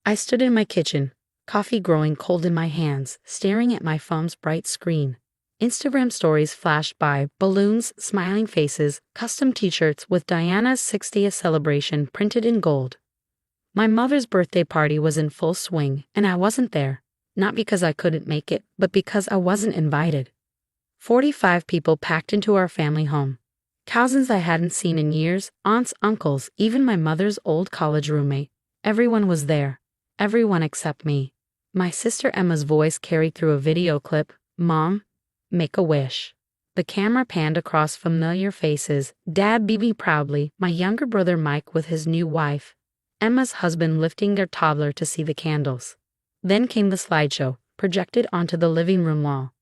I stood in my kitchen, coffee growing cold in my hands, staring at my phone's bright screen. Instagram stories flashed by, balloons, smiling faces, custom t-shirts with Diana's 60th celebration printed in gold. My mother's birthday party was in full swing, and I wasn't there. Not because I couldn't make it, but because I wasn't invited. 45 people packed into our family home. Cousins I hadn't seen in years, aunts, uncles, even my mother's old college roommate. Everyone was there. Everyone except me. My sister Emma's voice carried through a video clip. "Mom, make a wish." The camera panned across familiar faces. Dad BB proudly, my younger brother Mike with his new wife, Emma's husband lifting their toddler to see the candles. Then came the slideshow, projected onto the living room wall.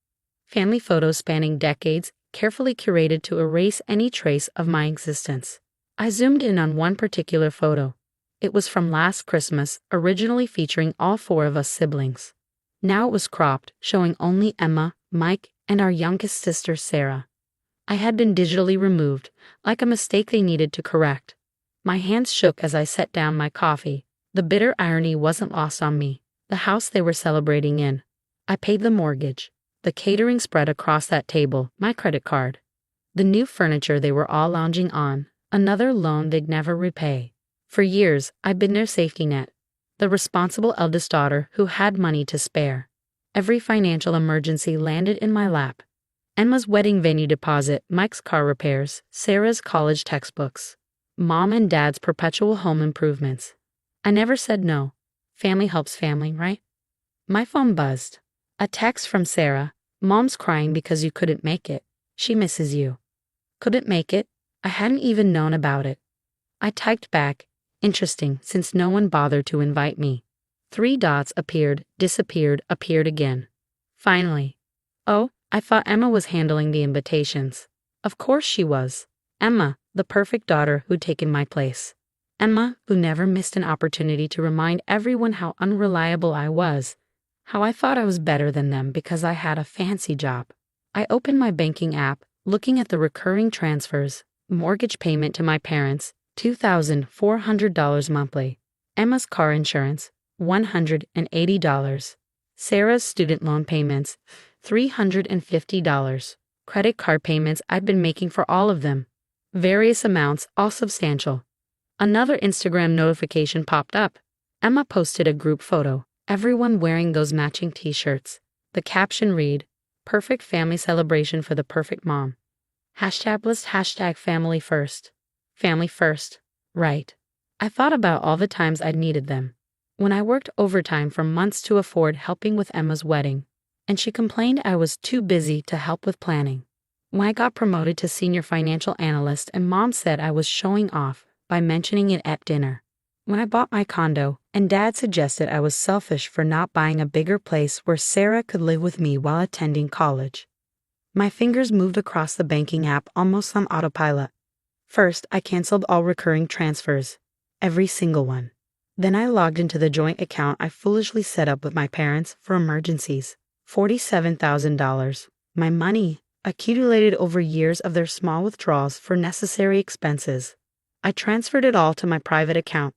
Family photos spanning decades, carefully curated to erase any trace of my existence. I zoomed in on one particular photo. It was from last Christmas, originally featuring all 4 of us siblings. Now it was cropped, showing only Emma, Mike, and our youngest sister Sarah. I had been digitally removed, like a mistake they needed to correct. My hands shook as I set down my coffee. The bitter irony wasn't lost on me. The house they were celebrating in. I paid the mortgage. The catering spread across that table, my credit card. The new furniture they were all lounging on, another loan they'd never repay. For years, I'd been their safety net. The responsible eldest daughter who had money to spare. Every financial emergency landed in my lap. Emma's wedding venue deposit, Mike's car repairs, Sarah's college textbooks. Mom and Dad's perpetual home improvements. I never said no. Family helps family, right? My phone buzzed. A text from Sarah. "Mom's crying because you couldn't make it. She misses you." Couldn't make it? I hadn't even known about it. I typed back, "Interesting, since no one bothered to invite me." 3 dots appeared, disappeared, appeared again. Finally. Oh, I thought Emma was handling the invitations. Of course she was. Emma, the perfect daughter who'd taken my place. Emma, who never missed an opportunity to remind everyone how unreliable I was, how I thought I was better than them because I had a fancy job. I opened my banking app, looking at the recurring transfers, mortgage payment to my parents, $2,400 monthly. Emma's car insurance, $180. Sarah's student loan payments, $350. Credit card payments I'd been making for all of them. Various amounts, all substantial. Another Instagram notification popped up. Emma posted a group photo, everyone wearing those matching t-shirts. The caption read, "Perfect family celebration for the perfect mom." Hashtag list, hashtag family first. Family first. Right. I thought about all the times I'd needed them. When I worked overtime for months to afford helping with Emma's wedding, and she complained I was too busy to help with planning. When I got promoted to senior financial analyst and Mom said I was showing off by mentioning it at dinner. When I bought my condo, and Dad suggested I was selfish for not buying a bigger place where Sarah could live with me while attending college. My fingers moved across the banking app almost on autopilot. First, I canceled all recurring transfers. Every single one. Then I logged into the joint account I foolishly set up with my parents for emergencies. $47,000. My money, accumulated over years of their small withdrawals for necessary expenses. I transferred it all to my private account.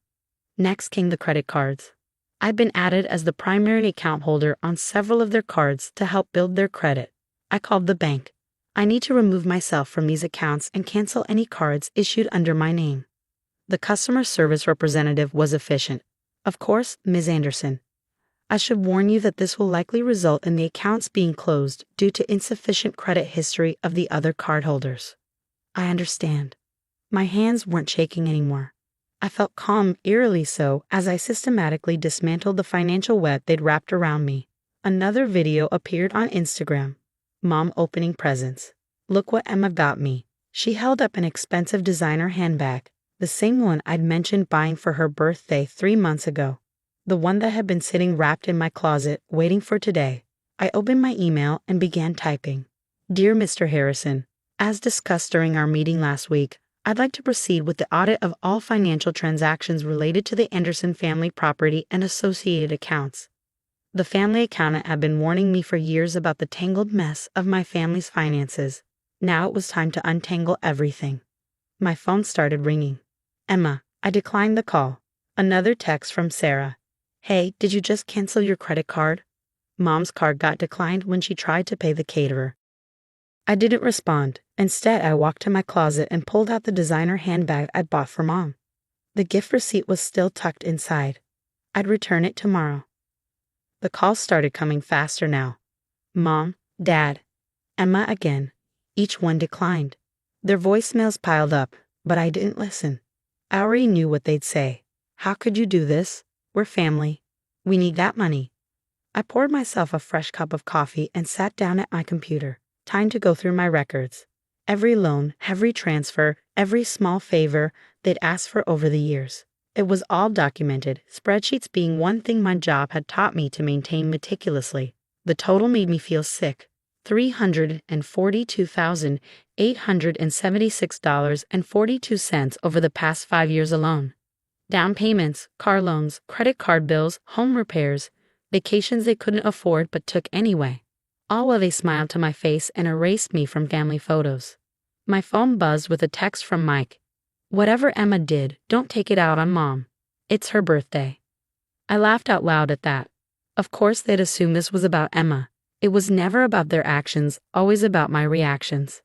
Next came the credit cards. I'd been added as the primary account holder on several of their cards to help build their credit. I called the bank. "I need to remove myself from these accounts and cancel any cards issued under my name." The customer service representative was efficient. "Of course, Ms. Anderson. I should warn you that this will likely result in the accounts being closed due to insufficient credit history of the other cardholders." I understand. My hands weren't shaking anymore. I felt calm, eerily so, as I systematically dismantled the financial web they'd wrapped around me. Another video appeared on Instagram. Mom opening presents. "Look what Emma got me." She held up an expensive designer handbag, the same one I'd mentioned buying for her birthday 3 months ago. The one that had been sitting wrapped in my closet, waiting for today. I opened my email and began typing. "Dear Mr. Harrison, as discussed during our meeting last week, I'd like to proceed with the audit of all financial transactions related to the Anderson family property and associated accounts. The family accountant had been warning me for years about the tangled mess of my family's finances. Now it was time to untangle everything." My phone started ringing. "Emma," I declined the call. Another text from Sarah. Hey, did you just cancel your credit card? Mom's card got declined when she tried to pay the caterer. I didn't respond. Instead, I walked to my closet and pulled out the designer handbag I'd bought for Mom. The gift receipt was still tucked inside. I'd return it tomorrow. The calls started coming faster now. Mom, Dad, Emma again. Each one declined. Their voicemails piled up, but I didn't listen. I already knew what they'd say. How could you do this? We're family. We need that money. I poured myself a fresh cup of coffee and sat down at my computer. Time to go through my records. Every loan, every transfer, every small favor they'd asked for over the years. It was all documented, spreadsheets being one thing my job had taught me to maintain meticulously. The total made me feel sick. $342,876.42 over the past 5 years alone. Down payments, car loans, credit card bills, home repairs, vacations they couldn't afford but took anyway. All while they smiled to my face and erased me from family photos. My phone buzzed with a text from Mike. Whatever Emma did, don't take it out on Mom. It's her birthday. I laughed out loud at that. Of course they'd assume this was about Emma. It was never about their actions, always about my reactions.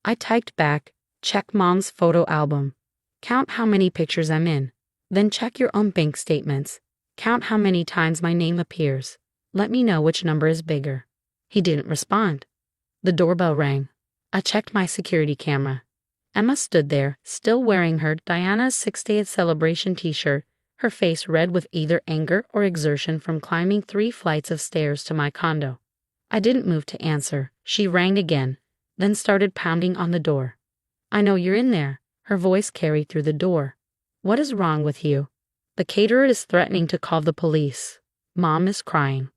I typed back, check Mom's photo album. Count how many pictures I'm in. Then check your own bank statements. Count how many times my name appears. Let me know which number is bigger. He didn't respond. The doorbell rang. I checked my security camera. Emma stood there, still wearing her Diana's 6th celebration t-shirt, her face red with either anger or exertion from climbing 3 flights of stairs to my condo. I didn't move to answer. She rang again, then started pounding on the door. I know you're in there. Her voice carried through the door. What is wrong with you? The caterer is threatening to call the police. Mom is crying.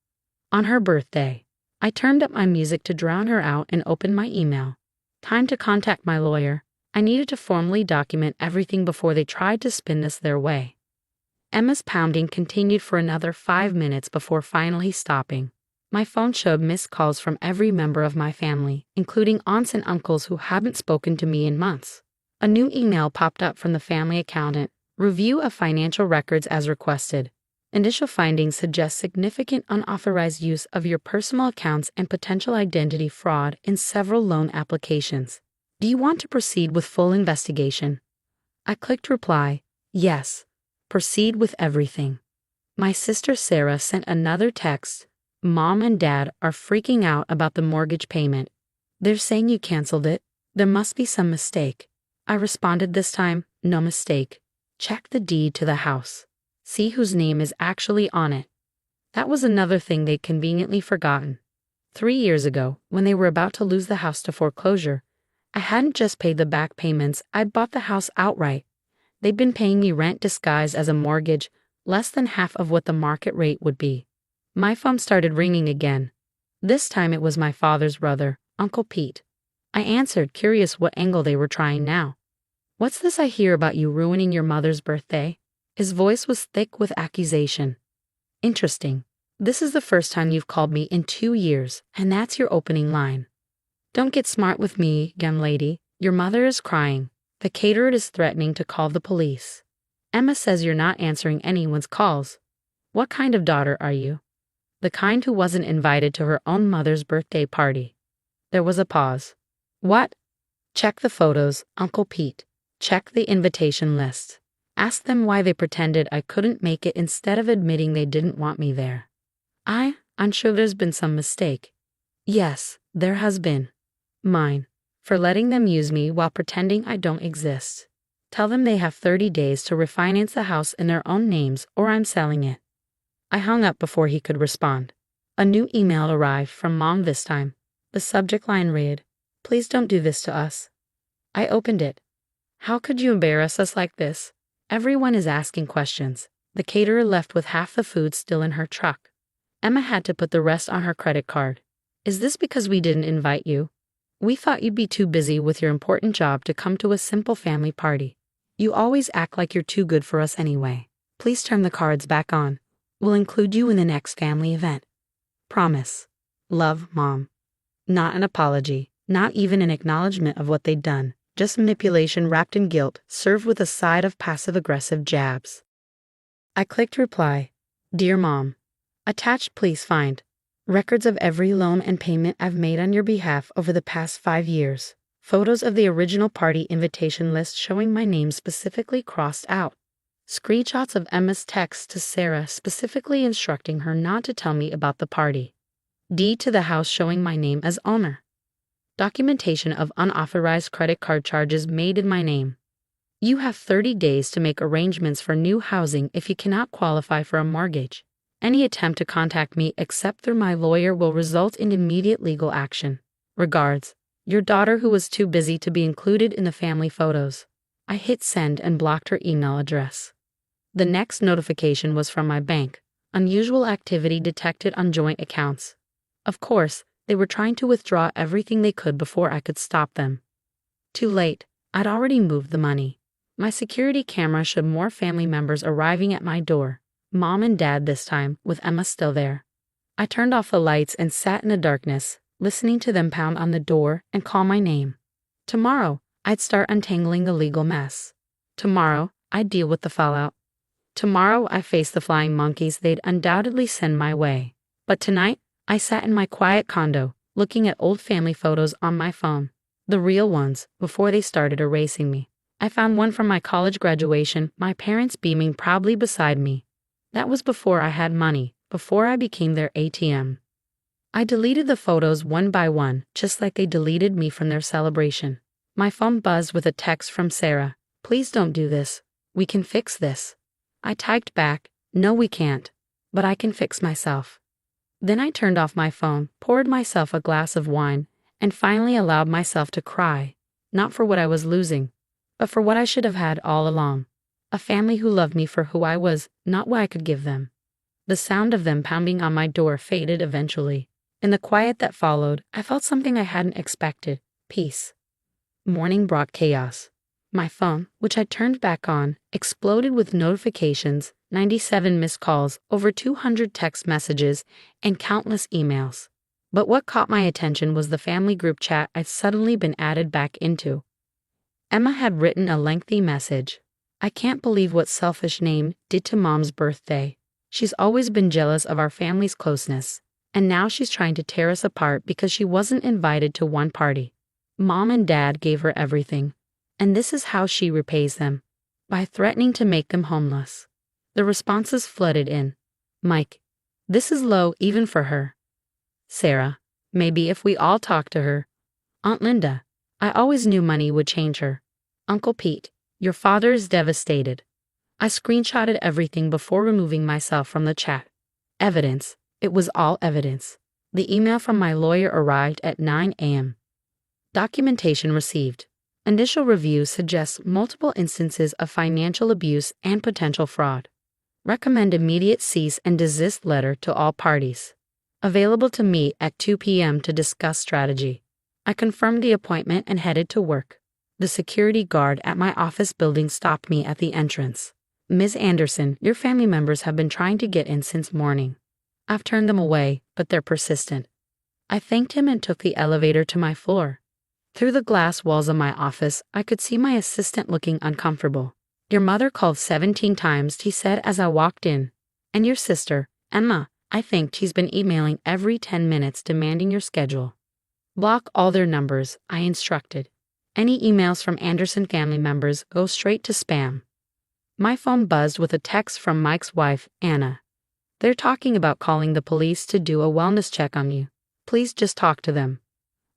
On her birthday. I turned up my music to drown her out and opened my email. Time to contact my lawyer. I needed to formally document everything before they tried to spin this their way. Emma's pounding continued for another 5 minutes before finally stopping. My phone showed missed calls from every member of my family, including aunts and uncles who hadn't spoken to me in months. A new email popped up from the family accountant. Review of financial records as requested. Initial findings suggest significant unauthorized use of your personal accounts and potential identity fraud in several loan applications. Do you want to proceed with full investigation? I clicked reply. Yes. Proceed with everything. My sister Sarah sent another text. Mom and Dad are freaking out about the mortgage payment. They're saying you canceled it. There must be some mistake. I responded this time, no mistake. Check the deed to the house. See whose name is actually on it. That was another thing they'd conveniently forgotten. 3 years ago, when they were about to lose the house to foreclosure, I hadn't just paid the back payments, I'd bought the house outright. They'd been paying me rent disguised as a mortgage, less than half of what the market rate would be. My phone started ringing again. This time it was my father's brother, Uncle Pete. I answered, curious what angle they were trying now. What's this I hear about you ruining your mother's birthday? His voice was thick with accusation. Interesting. This is the first time you've called me in 2 years, and that's your opening line. Don't get smart with me, young lady. Your mother is crying. The caterer is threatening to call the police. Emma says you're not answering anyone's calls. What kind of daughter are you? The kind who wasn't invited to her own mother's birthday party. There was a pause. What? Check the photos, Uncle Pete. Check the invitation list. Ask them why they pretended I couldn't make it instead of admitting they didn't want me there. I'm sure there's been some mistake. Yes, there has been. Mine. For letting them use me while pretending I don't exist. Tell them they have 30 days to refinance the house in their own names or I'm selling it. I hung up before he could respond. A new email arrived from Mom this time. The subject line read, "Please don't do this to us." I opened it. How could you embarrass us like this? Everyone is asking questions. The caterer left with half the food still in her truck. Emma had to put the rest on her credit card. Is this because we didn't invite you? We thought you'd be too busy with your important job to come to a simple family party. You always act like you're too good for us anyway. Please turn the cards back on. We'll include you in the next family event. Promise. Love, Mom. Not an apology, not even an acknowledgement of what they'd done. Just manipulation wrapped in guilt, served with a side of passive-aggressive jabs. I clicked reply. Dear Mom, attached, please find records of every loan and payment I've made on your behalf over the past 5 years. Photos of the original party invitation list showing my name specifically crossed out. Screenshots of Emma's text to Sarah specifically instructing her not to tell me about the party. Deed to the house showing my name as owner. Documentation of unauthorized credit card charges made in my name. You have 30 days to make arrangements for new housing if you cannot qualify for a mortgage. Any attempt to contact me except through my lawyer will result in immediate legal action. Regards, your daughter who was too busy to be included in the family photos. I hit send and blocked her email address. The next notification was from my bank. Unusual activity detected on joint accounts. Of course, they were trying to withdraw everything they could before I could stop them. Too late, I'd already moved the money. My security camera showed more family members arriving at my door. Mom and Dad this time, with Emma still there. I turned off the lights and sat in the darkness, listening to them pound on the door and call my name. Tomorrow, I'd start untangling the legal mess. Tomorrow, I'd deal with the fallout. Tomorrow, I faced the flying monkeys they'd undoubtedly send my way. But tonight, I sat in my quiet condo, looking at old family photos on my phone. The real ones, before they started erasing me. I found one from my college graduation, my parents beaming proudly beside me. That was before I had money, before I became their ATM. I deleted the photos one by one, just like they deleted me from their celebration. My phone buzzed with a text from Sarah. Please don't do this. We can fix this. I typed back, no we can't, but I can fix myself. Then I turned off my phone, poured myself a glass of wine, and finally allowed myself to cry, not for what I was losing, but for what I should have had all along. A family who loved me for who I was, not what I could give them. The sound of them pounding on my door faded eventually. In the quiet that followed, I felt something I hadn't expected, peace. Morning brought chaos. My phone, which I turned back on, exploded with notifications, 97 missed calls, over 200 text messages, and countless emails. But what caught my attention was the family group chat I'd suddenly been added back into. Emma had written a lengthy message. I can't believe what selfish name did to Mom's birthday. She's always been jealous of our family's closeness, and now she's trying to tear us apart because she wasn't invited to one party. Mom and Dad gave her everything, and this is how she repays them, by threatening to make them homeless. The responses flooded in. Mike, this is low even for her. Sarah, maybe if we all talk to her. Aunt Linda, I always knew money would change her. Uncle Pete, your father is devastated. I screenshotted everything before removing myself from the chat. Evidence. It was all evidence. The email from my lawyer arrived at 9 a.m. Documentation received. Initial review suggests multiple instances of financial abuse and potential fraud. Recommend immediate cease and desist letter to all parties. Available to meet at 2 p.m. to discuss strategy. I confirmed the appointment and headed to work. The security guard at my office building stopped me at the entrance. Ms. Anderson, your family members have been trying to get in since morning. I've turned them away, but they're persistent. I thanked him and took the elevator to my floor. Through the glass walls of my office, I could see my assistant looking uncomfortable. Your mother called 17 times, he said as I walked in. And your sister, Emma, I think she's been emailing every 10 minutes demanding your schedule. Block all their numbers, I instructed. Any emails from Anderson family members go straight to spam. My phone buzzed with a text from Mike's wife, Anna. They're talking about calling the police to do a wellness check on you. Please just talk to them.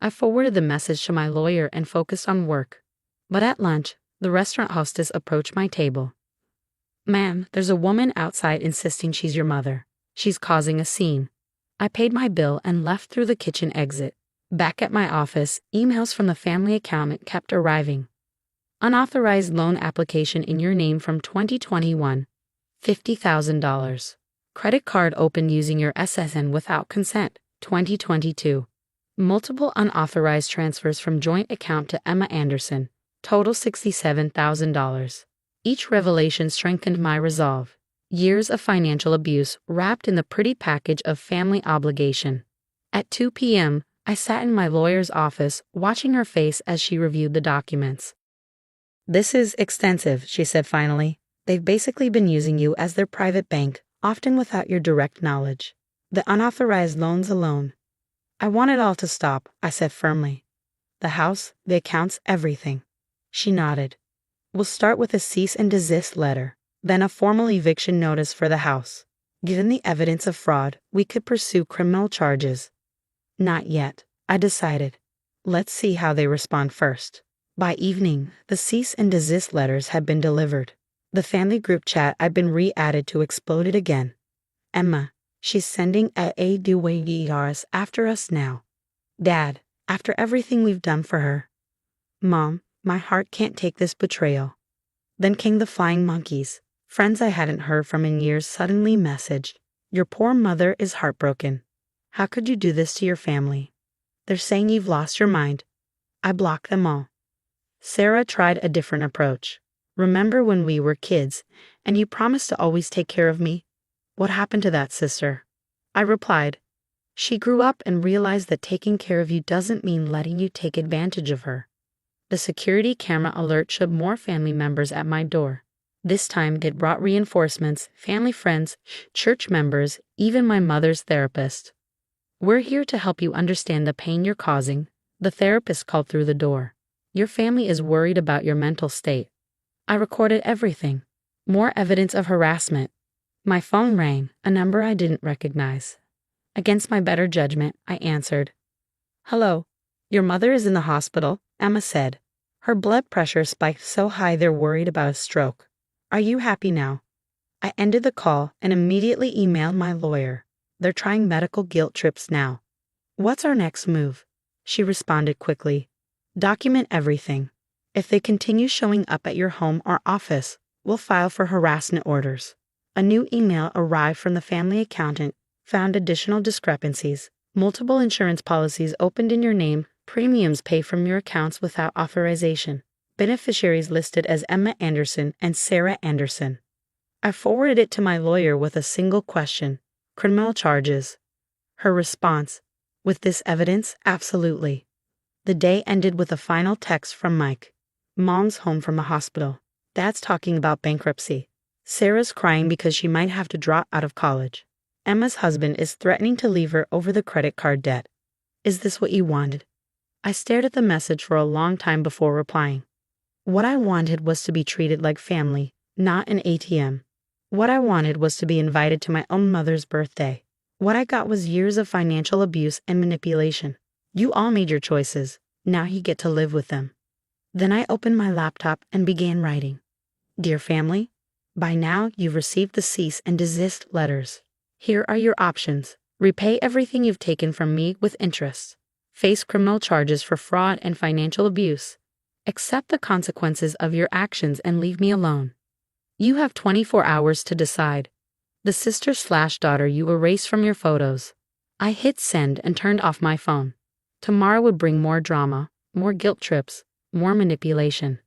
I forwarded the message to my lawyer and focused on work. But at lunch, the restaurant hostess approached my table. Ma'am, there's a woman outside insisting she's your mother. She's causing a scene. I paid my bill and left through the kitchen exit. Back at my office, emails from the family accountant kept arriving. Unauthorized loan application in your name from 2021. $50,000. Credit card opened using your SSN without consent. 2022. Multiple unauthorized transfers from joint account to Emma Anderson. Total $67,000. Each revelation strengthened my resolve. Years of financial abuse wrapped in the pretty package of family obligation. At 2 p.m., I sat in my lawyer's office, watching her face as she reviewed the documents. This is extensive, she said finally. They've basically been using you as their private bank, often without your direct knowledge. The unauthorized loans alone. I want it all to stop, I said firmly. The house, the accounts, everything. She nodded. We'll start with a cease and desist letter, then a formal eviction notice for the house. Given the evidence of fraud, we could pursue criminal charges. Not yet, I decided. Let's see how they respond first. By evening, the cease and desist letters had been delivered. The family group chat I'd been re-added to exploded again. Emma, she's sending a DWERs after us now. Dad, after everything we've done for her. Mom, my heart can't take this betrayal. Then came the flying monkeys. Friends I hadn't heard from in years suddenly messaged, your poor mother is heartbroken. How could you do this to your family? They're saying you've lost your mind. I blocked them all. Sarah tried a different approach. Remember when we were kids, and you promised to always take care of me? What happened to that, sister? I replied, she grew up and realized that taking care of you doesn't mean letting you take advantage of her. The security camera alert showed more family members at my door. This time it brought reinforcements, family friends, church members, even my mother's therapist. We're here to help you understand the pain you're causing, the therapist called through the door. Your family is worried about your mental state. I recorded everything. More evidence of harassment. My phone rang, a number I didn't recognize. Against my better judgment, I answered. Hello. Your mother is in the hospital, Emma said. Her blood pressure spiked so high they're worried about a stroke. Are you happy now? I ended the call and immediately emailed my lawyer. They're trying medical guilt trips now. What's our next move? She responded quickly. Document everything. If they continue showing up at your home or office, we'll file for harassment orders. A new email arrived from the family accountant, found additional discrepancies. Multiple insurance policies opened in your name, premiums paid from your accounts without authorization. Beneficiaries listed as Emma Anderson and Sarah Anderson. I forwarded it to my lawyer with a single question. Criminal charges. Her response. With this evidence, absolutely. The day ended with a final text from Mike. Mom's home from the hospital. Dad's talking about bankruptcy. Sarah's crying because she might have to drop out of college. Emma's husband is threatening to leave her over the credit card debt. Is this what you wanted? I stared at the message for a long time before replying. What I wanted was to be treated like family, not an ATM. What I wanted was to be invited to my own mother's birthday. What I got was years of financial abuse and manipulation. You all made your choices. Now you get to live with them. Then I opened my laptop and began writing. Dear family, by now you've received the cease and desist letters. Here are your options. Repay everything you've taken from me with interest. Face criminal charges for fraud and financial abuse. Accept the consequences of your actions and leave me alone. You have 24 hours to decide. The sister/daughter you erase from your photos. I hit send and turned off my phone. Tomorrow would bring more drama, more guilt trips, more manipulation.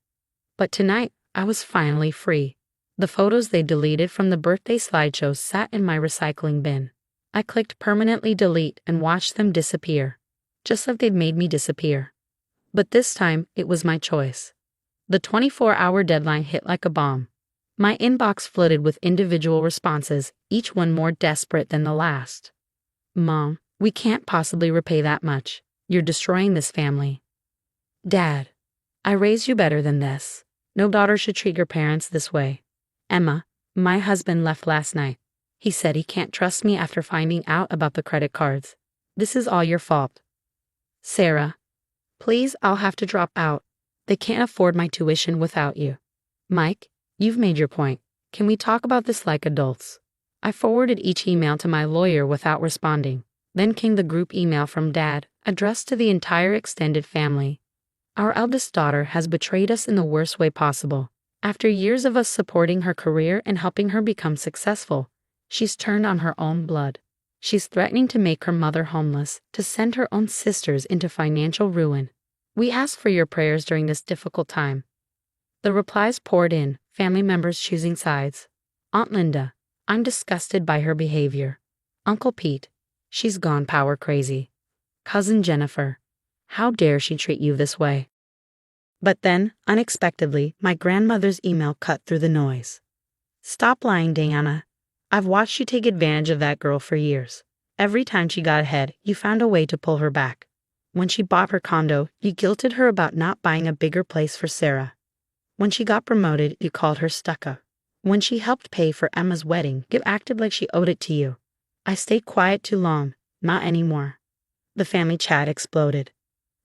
But tonight, I was finally free. The photos they deleted from the birthday slideshow sat in my recycling bin. I clicked permanently delete and watched them disappear, just like they'd made me disappear. But this time, it was my choice. The 24-hour deadline hit like a bomb. My inbox flooded with individual responses, each one more desperate than the last. Mom, we can't possibly repay that much. You're destroying this family. Dad, I raised you better than this. No daughter should treat your parents this way. Emma, my husband left last night. He said he can't trust me after finding out about the credit cards. This is all your fault. Sarah, please, I'll have to drop out. They can't afford my tuition without you. Mike, you've made your point. Can we talk about this like adults? I forwarded each email to my lawyer without responding. Then came the group email from Dad, addressed to the entire extended family. Our eldest daughter has betrayed us in the worst way possible. After years of us supporting her career and helping her become successful, she's turned on her own blood. She's threatening to make her mother homeless, to send her own sisters into financial ruin. We ask for your prayers during this difficult time. The replies poured in, family members choosing sides. Aunt Linda, I'm disgusted by her behavior. Uncle Pete, she's gone power crazy. Cousin Jennifer, how dare she treat you this way? But then, unexpectedly, my grandmother's email cut through the noise. Stop lying, Diana. I've watched you take advantage of that girl for years. Every time she got ahead, you found a way to pull her back. When she bought her condo, you guilted her about not buying a bigger place for Sarah. When she got promoted, you called her stuck-up. When she helped pay for Emma's wedding, you acted like she owed it to you. I stayed quiet too long. Not anymore. The family chat exploded.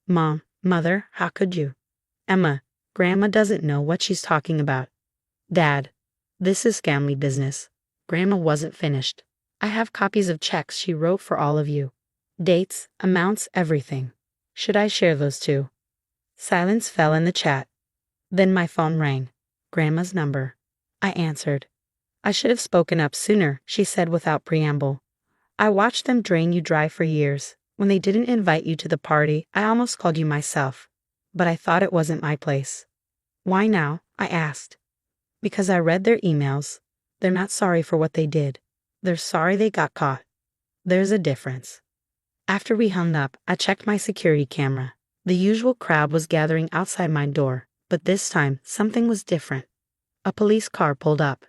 Mom, Mother, how could you? Emma, Grandma doesn't know what she's talking about. Dad, this is family business. Grandma wasn't finished. I have copies of checks she wrote for all of you. Dates, amounts, everything. Should I share those too? Silence fell in the chat. Then my phone rang. Grandma's number. I answered. I should have spoken up sooner, she said without preamble. I watched them drain you dry for years. When they didn't invite you to the party, I almost called you myself. But I thought it wasn't my place. Why now? I asked. Because I read their emails. They're not sorry for what they did. They're sorry they got caught. There's a difference. After we hung up, I checked my security camera. The usual crowd was gathering outside my door, but this time something was different. A police car pulled up.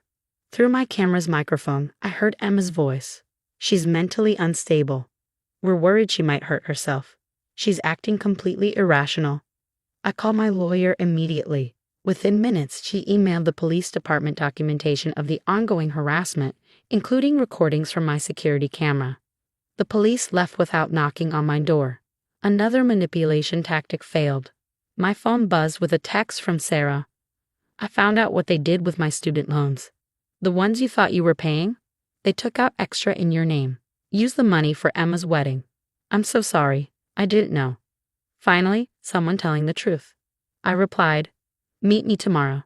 Through my camera's microphone, I heard Emma's voice. She's mentally unstable. We're worried she might hurt herself. She's acting completely irrational. I called my lawyer immediately. Within minutes, she emailed the police department documentation of the ongoing harassment, including recordings from my security camera. The police left without knocking on my door. Another manipulation tactic failed. My phone buzzed with a text from Sarah. I found out what they did with my student loans. The ones you thought you were paying? They took out extra in your name. Use the money for Emma's wedding. I'm so sorry. I didn't know. Finally, someone telling the truth. I replied, meet me tomorrow.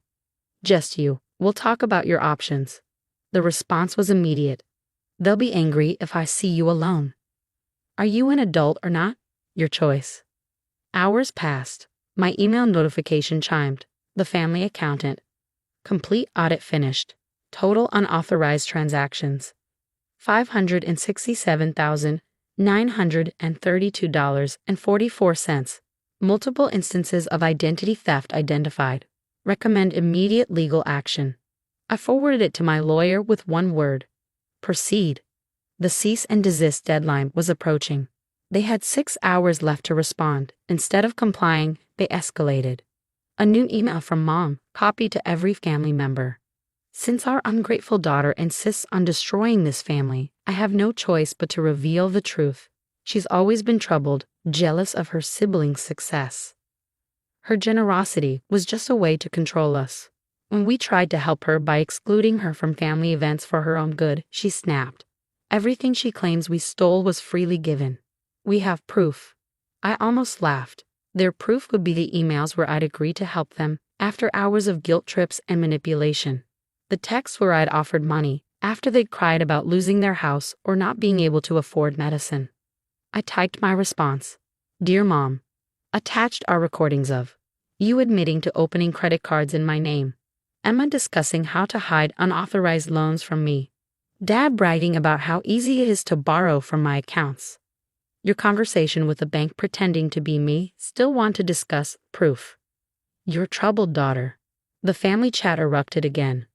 Just you. We'll talk about your options. The response was immediate. They'll be angry if I see you alone. Are you an adult or not? Your choice. Hours passed. My email notification chimed. The family accountant. Complete audit finished. Total unauthorized transactions. $567,932.44. Multiple instances of identity theft identified. Recommend immediate legal action. I forwarded it to my lawyer with one word. Proceed. The cease and desist deadline was approaching. They had 6 hours left to respond. Instead of complying, they escalated. A new email from Mom, copied to every family member. Since our ungrateful daughter insists on destroying this family, I have no choice but to reveal the truth. She's always been troubled, jealous of her siblings' success. Her generosity was just a way to control us. When we tried to help her by excluding her from family events for her own good, she snapped. Everything she claims we stole was freely given. We have proof. I almost laughed. Their proof would be the emails where I'd agreed to help them after hours of guilt trips and manipulation. The texts where I'd offered money after they'd cried about losing their house or not being able to afford medicine. I typed my response. Dear Mom, attached are recordings of you admitting to opening credit cards in my name, Emma discussing how to hide unauthorized loans from me, Dad bragging about how easy it is to borrow from my accounts. Your conversation with the bank pretending to be me, still want to discuss proof. Your troubled daughter. The family chat erupted again.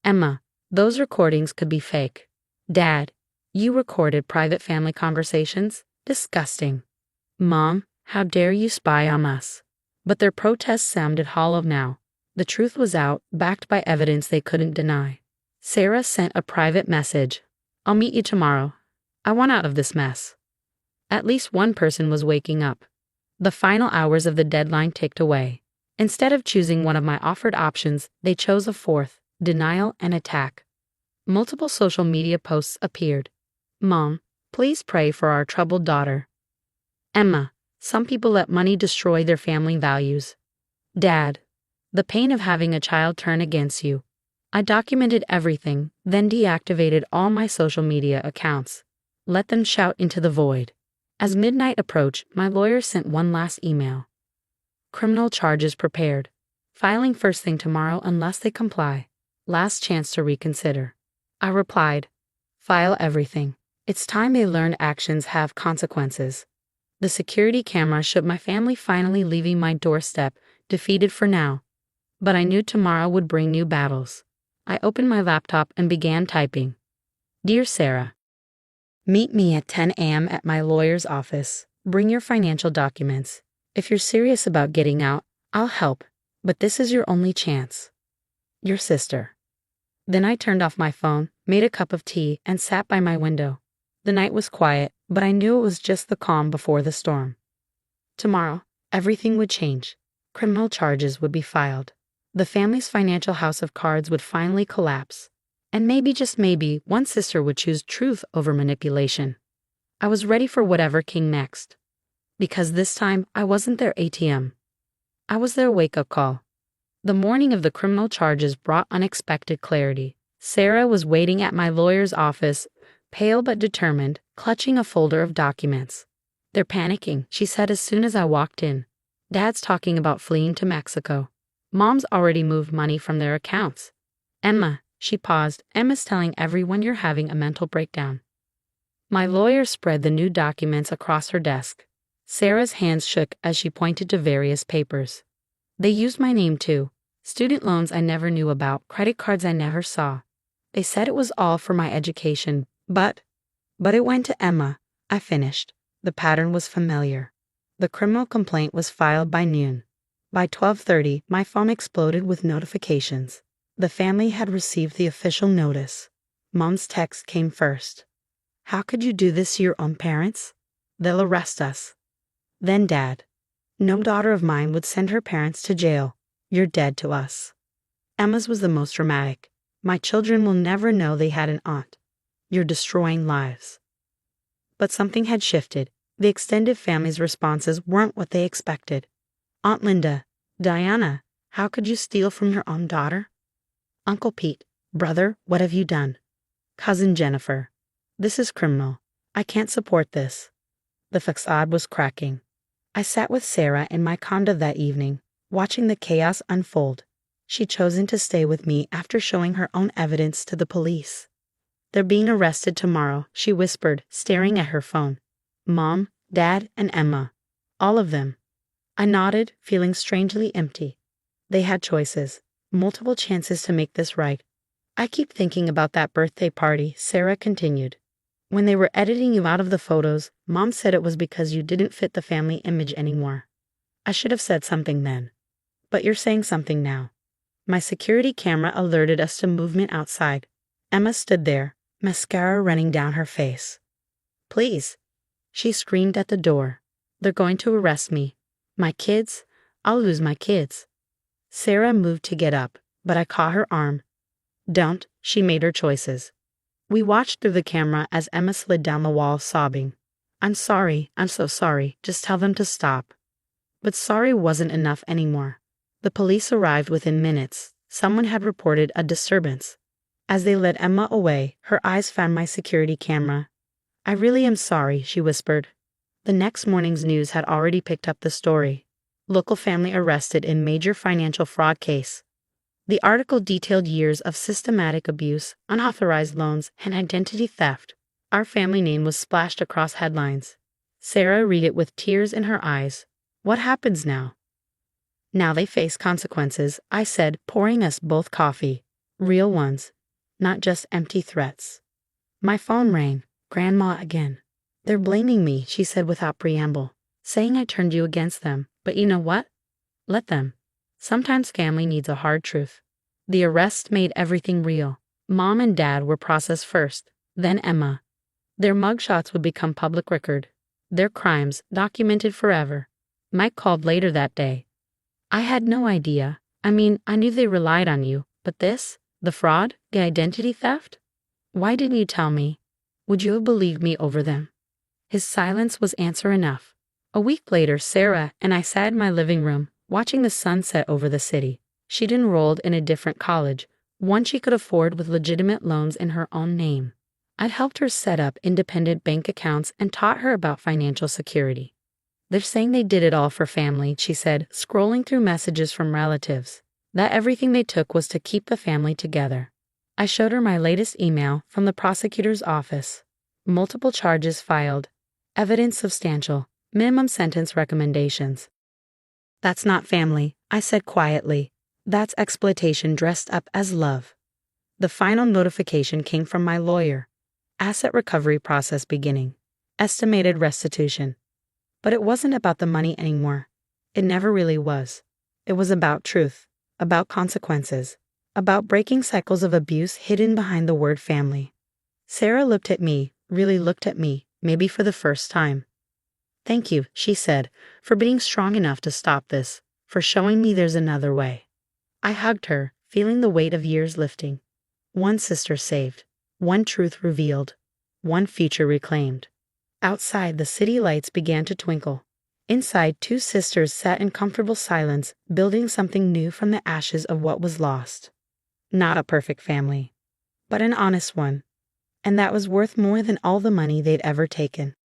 Emma, those recordings could be fake. Dad, you recorded private family conversations? Disgusting. Mom, how dare you spy on us? But their protests sounded hollow now. The truth was out, backed by evidence they couldn't deny. Sarah sent a private message. I'll meet you tomorrow. I want out of this mess. At least one person was waking up. The final hours of the deadline ticked away. Instead of choosing one of my offered options, they chose a fourth, denial and attack. Multiple social media posts appeared. Mom, please pray for our troubled daughter. Emma, some people let money destroy their family values. Dad, the pain of having a child turn against you. I documented everything, then deactivated all my social media accounts. Let them shout into the void. As midnight approached, my lawyer sent one last email. Criminal charges prepared. Filing first thing tomorrow unless they comply. Last chance to reconsider. I replied, file everything. It's time they learned actions have consequences. The security camera showed my family finally leaving my doorstep, defeated for now. But I knew tomorrow would bring new battles. I opened my laptop and began typing. Dear Sarah, meet me at 10 a.m. at my lawyer's office. Bring your financial documents. If you're serious about getting out, I'll help, but this is your only chance. Your sister. Then I turned off my phone, made a cup of tea, and sat by my window. The night was quiet, but I knew it was just the calm before the storm. Tomorrow, everything would change. Criminal charges would be filed. The family's financial house of cards would finally collapse. And maybe, just maybe, one sister would choose truth over manipulation. I was ready for whatever came next. Because this time, I wasn't their ATM. I was their wake-up call. The morning of the criminal charges brought unexpected clarity. Sarah was waiting at my lawyer's office, pale but determined, clutching a folder of documents. They're panicking, she said as soon as I walked in. Dad's talking about fleeing to Mexico. Mom's already moved money from their accounts. Emma, she paused, Emma's telling everyone you're having a mental breakdown. My lawyer spread the new documents across her desk. Sarah's hands shook as she pointed to various papers. They used my name too. Student loans I never knew about, credit cards I never saw. They said it was all for my education, but it went to Emma. I finished. The pattern was familiar. The criminal complaint was filed by noon. By 12:30, my phone exploded with notifications. The family had received the official notice. Mom's text came first. How could you do this to your own parents? They'll arrest us. Then Dad. No daughter of mine would send her parents to jail. You're dead to us. Emma's was the most dramatic. My children will never know they had an aunt. You're destroying lives. But something had shifted. The extended family's responses weren't what they expected. Aunt Linda, Diana, how could you steal from your own daughter? Uncle Pete, brother, what have you done? Cousin Jennifer, this is criminal. I can't support this. The facade was cracking. I sat with Sarah in my condo that evening, watching the chaos unfold. She'd chosen to stay with me after showing her own evidence to the police. They're being arrested tomorrow, she whispered, staring at her phone. Mom, Dad, and Emma. All of them. I nodded, feeling strangely empty. They had choices, multiple chances to make this right. I keep thinking about that birthday party, Sarah continued. When they were editing you out of the photos, Mom said it was because you didn't fit the family image anymore. I should have said something then. But you're saying something now. My security camera alerted us to movement outside. Emma stood there, mascara running down her face. Please. She screamed at the door. They're going to arrest me. My kids? I'll lose my kids. Sarah moved to get up, but I caught her arm. Don't, she made her choices. We watched through the camera as Emma slid down the wall, sobbing. I'm sorry, I'm so sorry, just tell them to stop. But sorry wasn't enough anymore. The police arrived within minutes. Someone had reported a disturbance. As they led Emma away, her eyes found my security camera. I really am sorry, she whispered. The next morning's news had already picked up the story. Local family arrested in major financial fraud case. The article detailed years of systematic abuse, unauthorized loans, and identity theft. Our family name was splashed across headlines. Sarah read it with tears in her eyes. What happens now? Now they face consequences, I said, pouring us both coffee. Real ones. Not just empty threats. My phone rang. Grandma again. They're blaming me, she said without preamble. Saying I turned you against them. But you know what? Let them. Sometimes family needs a hard truth. The arrest made everything real. Mom and Dad were processed first, then Emma. Their mugshots would become public record. Their crimes documented forever. Mike called later that day. I had no idea. I mean, I knew they relied on you, but this? The fraud? The identity theft? Why didn't you tell me? Would you have believed me over them? His silence was answer enough. A week later, Sarah and I sat in my living room, watching the sun set over the city. She'd enrolled in a different college, one she could afford with legitimate loans in her own name. I'd helped her set up independent bank accounts and taught her about financial security. They're saying they did it all for family, she said, scrolling through messages from relatives. That everything they took was to keep the family together. I showed her my latest email from the prosecutor's office. Multiple charges filed. Evidence substantial. Minimum sentence recommendations. That's not family, I said quietly. That's exploitation dressed up as love. The final notification came from my lawyer. asset recovery process beginning, estimated restitution. But it wasn't about the money anymore. It never really was. It was about truth, about consequences, about breaking cycles of abuse hidden behind the word family. Sarah looked at me, really looked at me, maybe for the first time. "Thank you," she said, "for being strong enough to stop this, for showing me there's another way." I hugged her, feeling the weight of years lifting. One sister saved, one truth revealed, one future reclaimed. Outside, the city lights began to twinkle. Inside, two sisters sat in comfortable silence, building something new from the ashes of what was lost. Not a perfect family, but an honest one, and that was worth more than all the money they'd ever taken.